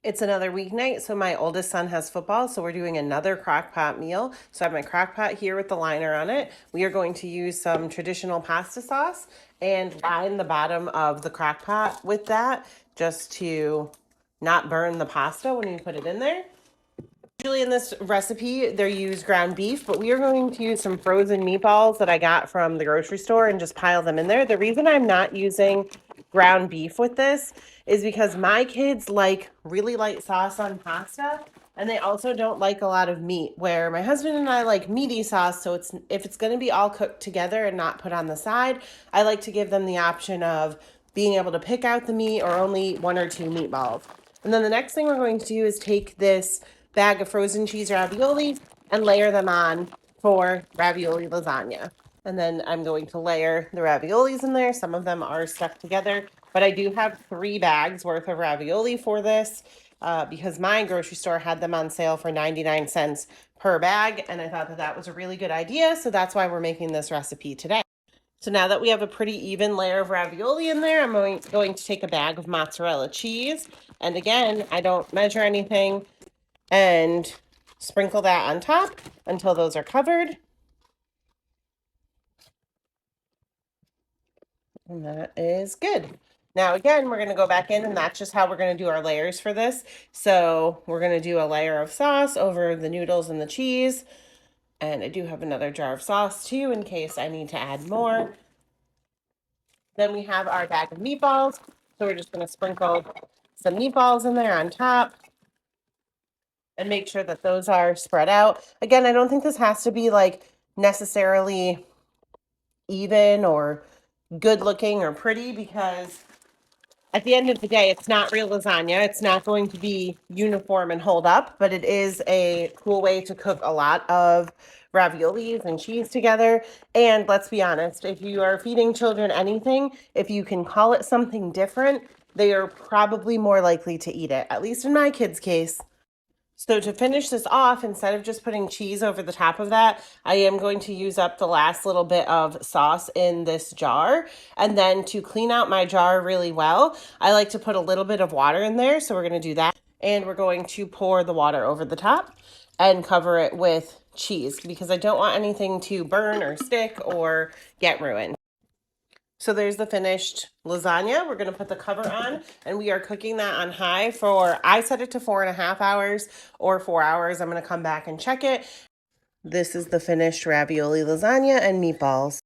It's another weeknight, so my oldest son has football, so we're doing another crock pot meal. So I have my crock pot here with the liner on it. We are going to use some traditional pasta sauce and line the bottom of the crock pot with that just to not burn the pasta when you put it in there. Usually in this recipe, they use ground beef, but we are going to use some frozen meatballs that I got from the grocery store and just pile them in there. The reason I'm not using ground beef with this is because my kids like really light sauce on pasta, and they also don't like a lot of meat, where my husband and I like meaty sauce. So if it's going to be all cooked together and not put on the side, I like to give them the option of being able to pick out the meat or only one or two meatballs. And then the next thing we're going to do is take this bag of frozen cheese ravioli and layer them on for ravioli lasagna. And then I'm going to layer the raviolis in there. Some of them are stuck together, but I do have 3 bags worth of ravioli for this because my grocery store had them on sale for 99 cents per bag. And I thought that that was a really good idea. So that's why we're making this recipe today. So now that we have a pretty even layer of ravioli in there, I'm going to take a bag of mozzarella cheese. And again, I don't measure anything, and sprinkle that on top until those are covered. And that is good. Now again, we're going to go back in, and that's just how we're going to do our layers for this. So we're going to do a layer of sauce over the noodles and the cheese. And I do have another jar of sauce too in case I need to add more. Then we have our bag of meatballs. So we're just going to sprinkle some meatballs in there on top and make sure that those are spread out. Again, I don't think this has to be like necessarily even or good looking or pretty, because at the end of the day, it's not real lasagna. It's not going to be uniform and hold up, but it is a cool way to cook a lot of raviolis and cheese together. And let's be honest, if you are feeding children anything, if you can call it something different, they are probably more likely to eat it, at least in my kids' case. So to finish this off, instead of just putting cheese over the top of that, I am going to use up the last little bit of sauce in this jar. And then to clean out my jar really well, I like to put a little bit of water in there. So we're going to do that. And we're going to pour the water over the top and cover it with cheese because I don't want anything to burn or stick or get ruined. So there's the finished lasagna. We're going to put the cover on, and we are cooking that on high for, I set it to 4.5 hours or 4 hours. I'm going to come back and check it. This is the finished ravioli lasagna and meatballs.